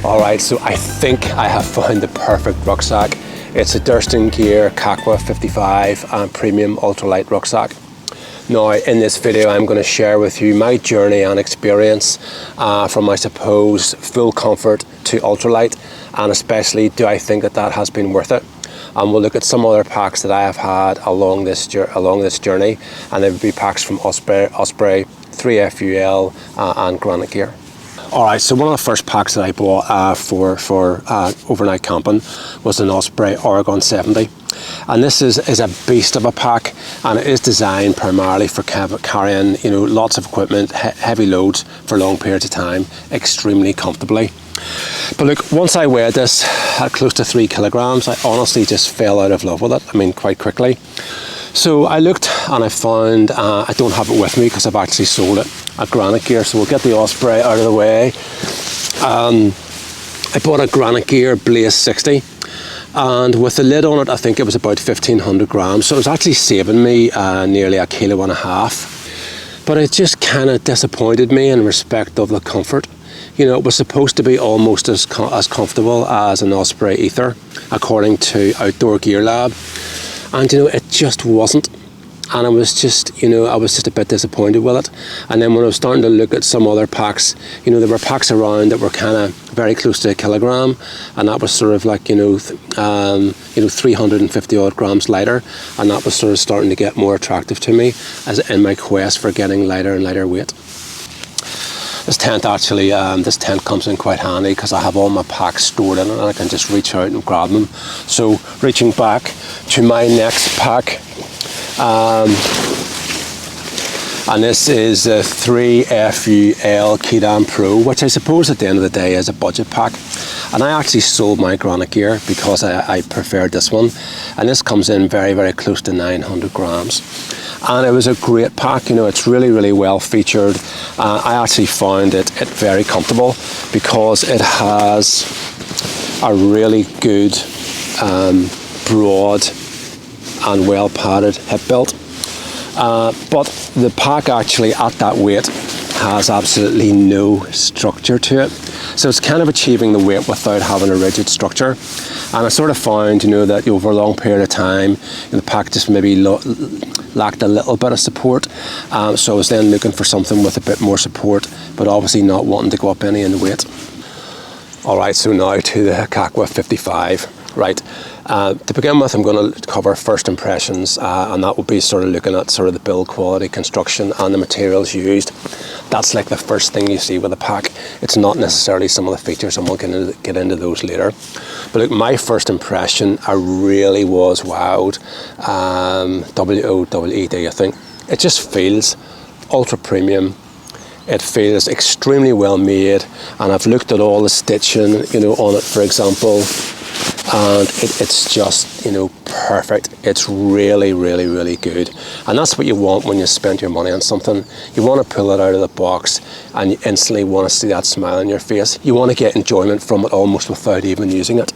Alright, so I think I have found the perfect rucksack. It's a Durston Gear KAKWA 55 premium ultralight rucksack. Now in this video I'm going to share with you my journey and experience from, I suppose, full comfort to ultralight, and especially do I think that has been worth it. And we'll look at some other packs that I have had along this journey, and they would be packs from Osprey, 3FUL and Granite Gear. Alright, so one of the first packs that I bought for overnight camping was an Osprey Oregon 70. And this is a beast of a pack, and it is designed primarily for carrying, lots of equipment, heavy loads for long periods of time, extremely comfortably. But look, once I weighed this at close to 3 kilograms, I honestly just fell out of love with it. I mean, quite quickly. So I looked and I found, I don't have it with me because I've actually sold it at Granite Gear, so we'll get the Osprey out of the way. I bought a Granite Gear Blaze 60, and with the lid on it I think it was about 1500 grams, so it was actually saving me nearly 1.5 kilos. But it just kind of disappointed me in respect of the comfort. It was supposed to be almost as comfortable as an Osprey Ether, according to Outdoor Gear Lab. And it just wasn't, and I was just a bit disappointed with it. And then when I was starting to look at some other packs, there were packs around that were kind of very close to 1 kilogram, and that was sort of like 350 odd grams lighter, and that was sort of starting to get more attractive to me as in my quest for getting lighter and lighter weight. This tent comes in quite handy because I have all my packs stored in it and I can just reach out and grab them. So reaching back to my next pack, and this is a 3FUL Kedam Pro, which I suppose at the end of the day is a budget pack. And I actually sold my Granite Gear because I preferred this one, and this comes in very, very close to 900 grams. And it was a great pack, it's really, really well featured. I actually found it very comfortable because it has a really good, broad and well padded hip belt. But the pack actually at that weight has absolutely no structure to it. So it's kind of achieving the weight without having a rigid structure. And I sort of found, that over a long period of time, the pack just maybe lacked a little bit of support. So I was then looking for something with a bit more support, but obviously not wanting to go up any in the weight. Alright, so now to the KAKWA 55. Right, to begin with, I'm going to cover first impressions, and that will be sort of looking at sort of the build quality, construction, and the materials used. That's like the first thing you see with a pack. It's not necessarily some of the features, and we'll get into those later. But look, my first impression, I really was wowed. WOWED, I think. It just feels ultra premium. It feels extremely well made, and I've looked at all the stitching, on it, for example. And it's just, perfect. It's really, really, really good. And that's what you want when you spend your money on something. You want to pull it out of the box and you instantly want to see that smile on your face. You want to get enjoyment from it almost without even using it.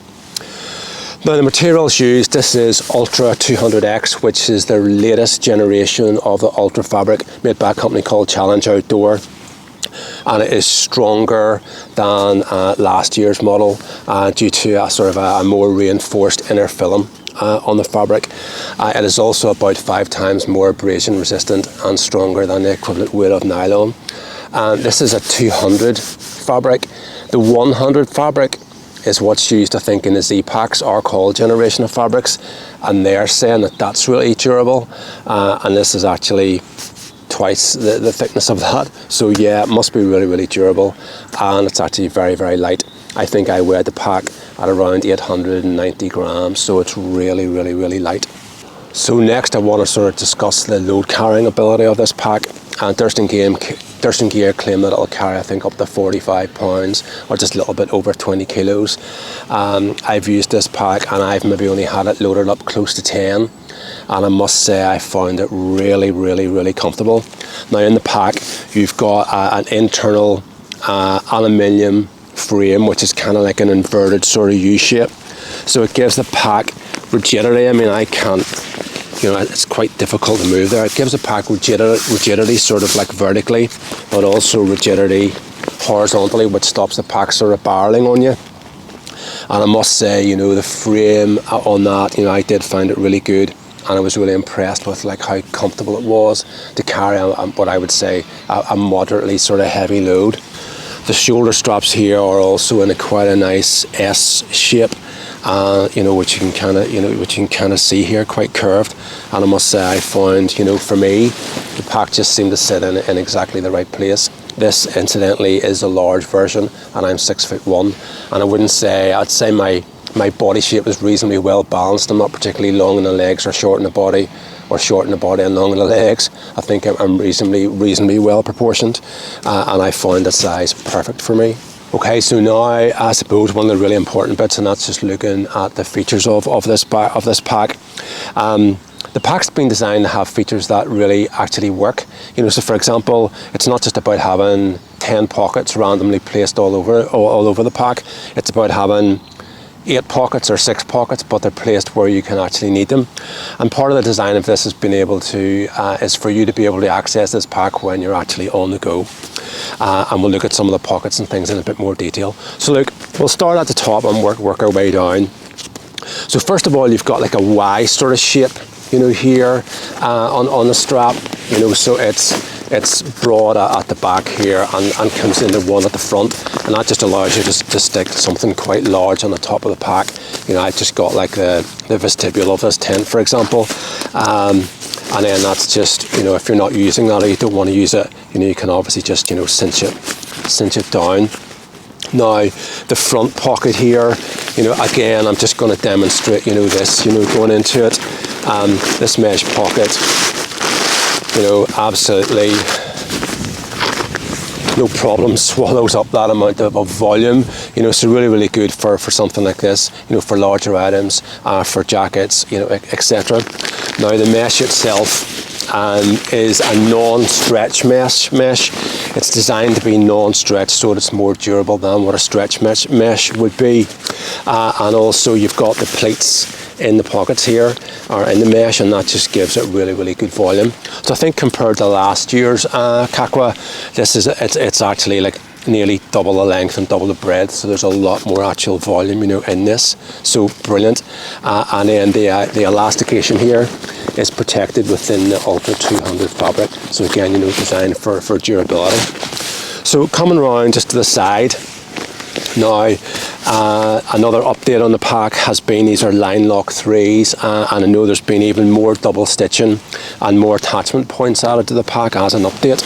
Now the materials used, this is Ultra 200X, which is the latest generation of the Ultra fabric made by a company called Challenge Outdoor. And it is stronger than last year's model due to a sort of a more reinforced inner film on the fabric. It is also about 5 times more abrasion resistant and stronger than the equivalent weight of nylon. This is a 200 fabric. The 100 fabric is what's used, I think, in the Z-Packs, our call generation of fabrics, and they're saying that that's really durable, and this is actually twice the thickness of that. So yeah, it must be really, really durable, and it's actually very, very light. I think I weighed the pack at around 890 grams, so it's really, really, really light. So next I want to sort of discuss the load carrying ability of this pack. And Durston Gear claim that it'll carry, I think, up to 45 pounds, or just a little bit over 20 kilos. I've used this pack and I've maybe only had it loaded up close to 10. And I must say I found it really, really, really comfortable. Now in the pack, you've got an internal aluminium frame, which is kind of like an inverted sort of U-shape. So it gives the pack rigidity. I mean, I can't, it's quite difficult to move there. It gives the pack rigidity sort of like vertically, but also rigidity horizontally, which stops the pack sort of barreling on you. And I must say, you know, the frame on that, you know, I did find it really good, and I was really impressed with like how comfortable it was to carry what I would say a moderately sort of heavy load. The shoulder straps here are also in quite a nice S shape, you know, which you can kind of see here, quite curved. And I must say, I found, you know, for me, the pack just seemed to sit in exactly the right place. This, incidentally, is a large version, and I'm 6'1", and I wouldn't say, I'd say my body shape is reasonably well balanced. I'm not particularly long in the legs or short in the body, or short in the body and long in the legs. I think I'm reasonably well proportioned, and I found the size perfect for me. Okay, so now I suppose one of the really important bits, and that's just looking at the features of this pack. The pack's been designed to have features that really actually work. You know, so for example, it's not just about having 10 pockets randomly placed all over the pack. It's about having 8 pockets or 6 pockets, but they're placed where you can actually need them. And part of the design of this has been able to is for you to be able to access this pack when you're actually on the go. And we'll look at some of the pockets and things in a bit more detail. So look, we'll start at the top and work our way down. So first of all, you've got like a Y sort of shape, you know, here on the strap, you know, so it's broad at the back here and comes into one at the front, and that just allows you to stick something quite large on the top of the pack. You know, I've just got like the vestibule of this tent, for example, and then that's just, you know, if you're not using that or you don't want to use it, you know, you can obviously just, you know, cinch it down. Now, the front pocket here, you know, again, I'm just going to demonstrate, you know, this, you know, going into it. This mesh pocket, you know, absolutely no problem swallows up that amount of volume, you know, so really good for something like this, you know, for larger items, for jackets, you know, etc. Now, the mesh itself is a non-stretch mesh. It's designed to be non-stretch so that it's more durable than what a stretch mesh would be. And also you've got the pleats in the pockets here, or in the mesh, and that just gives it really good volume. So I think compared to last year's KAKWA, it's actually like nearly double the length and double the breadth, so there's a lot more actual volume, you know, in this. So brilliant. And then the elastication here is protected within the Ultra 200 fabric. So again, you know, designed for durability. So coming around just to the side, now another update on the pack has been these are line lock 3s, and I know there's been even more double stitching and more attachment points added to the pack as an update.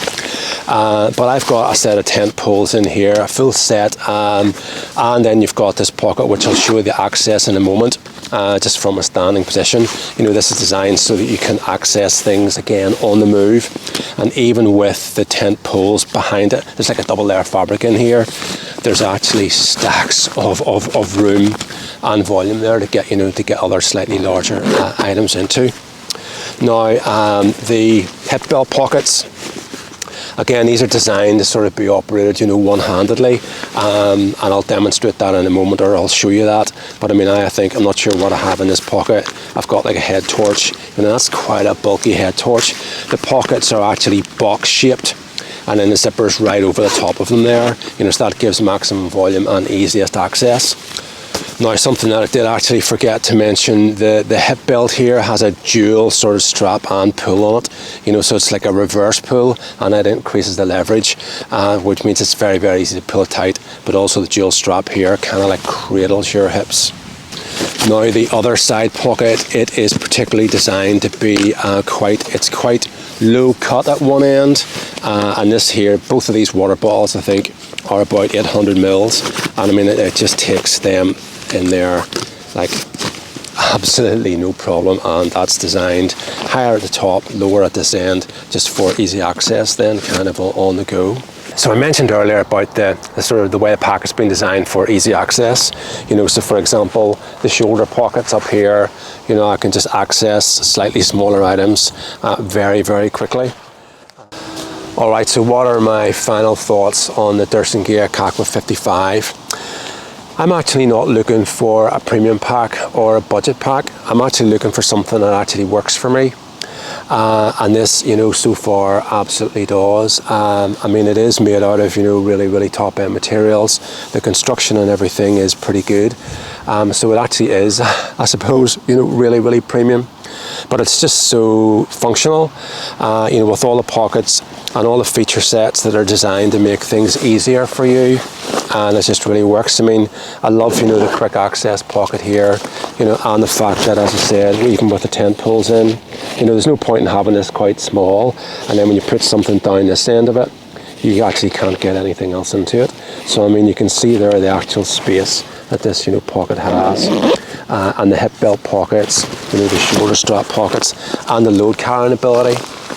But I've got a set of tent poles in here, a full set, and then you've got this pocket which I'll show you the access in a moment, just from a standing position. You know, this is designed so that you can access things again on the move, and even with the tent poles behind it, there's like a double layer of fabric in here. There's actually stacks of room and volume there to get, you know, to get other slightly larger items into. Now, the hip belt pockets, again, these are designed to sort of be operated, you know, one-handedly, and I'll demonstrate that in a moment, or I'll show you that. But I mean, I think, I'm not sure what I have in this pocket. I've got like a head torch, and that's quite a bulky head torch. The pockets are actually box-shaped, and then the zipper's right over the top of them there, you know, so that gives maximum volume and easiest access. Now, something that I did actually forget to mention, the hip belt here has a dual sort of strap and pull on it, you know, so it's like a reverse pull, and that increases the leverage, which means it's very easy to pull it tight, but also the dual strap here kind of like cradles your hips. Now, the other side pocket, it is particularly designed to be quite low cut at one end, and this here, both of these water bottles I think are about 800 mils, and I mean it just takes them in there like absolutely no problem, and that's designed higher at the top, lower at this end, just for easy access then, kind of on the go. So I mentioned earlier about the sort of the way the pack has been designed for easy access, you know, so for example, the shoulder pockets up here, you know, I can just access slightly smaller items very quickly. Alright, so what are my final thoughts on the Durston Gear KAKWA 55? I'm actually not looking for a premium pack or a budget pack. I'm actually looking for something that actually works for me. And this, you know, so far absolutely does. I mean, it is made out of, you know, really top end materials. The construction and everything is pretty good. So it actually is, I suppose, you know, really premium. But it's just so functional, you know, with all the pockets and all the feature sets that are designed to make things easier for you, and it just really works. I mean, I love, you know, the quick access pocket here, you know, and the fact that, as I said, even with the tent poles in, you know, there's no point in having this quite small, and then when you put something down this end of it, you actually can't get anything else into it. So I mean, you can see there the actual space that this, you know, pocket has, and the hip belt pockets, you know, the shoulder strap pockets, and the load carrying ability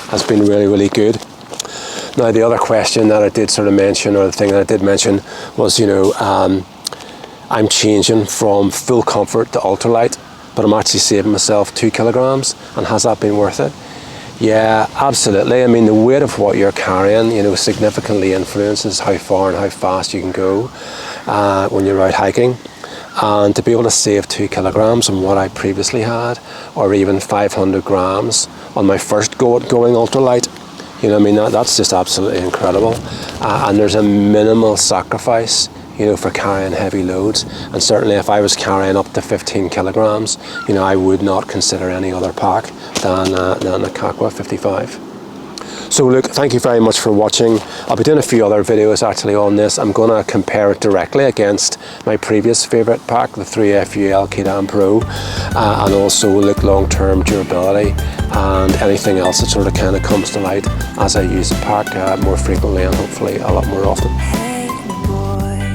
has been really good. Now, the other question that I did sort of mention, or the thing that I did mention, was, you know, I'm changing from full comfort to ultralight, but I'm actually saving myself 2 kilograms, and has that been worth it? Yeah, absolutely. I mean, the weight of what you're carrying, you know, significantly influences how far and how fast you can go when you're out hiking. And to be able to save 2 kilograms on what I previously had, or even 500 grams on my first go at going ultralight, you know, I mean, that's just absolutely incredible. And there's a minimal sacrifice, you know, for carrying heavy loads. And certainly if I was carrying up to 15 kilograms, you know, I would not consider any other pack than the KAKWA 55. So look, thank you very much for watching. I'll be doing a few other videos actually on this. I'm going to compare it directly against my previous favourite pack, the 3FUL K-Dan Pro, and also look long-term durability and anything else that sort of kind of comes to light as I use the pack more frequently and hopefully a lot more often. Hey boy,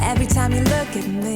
every time you look at me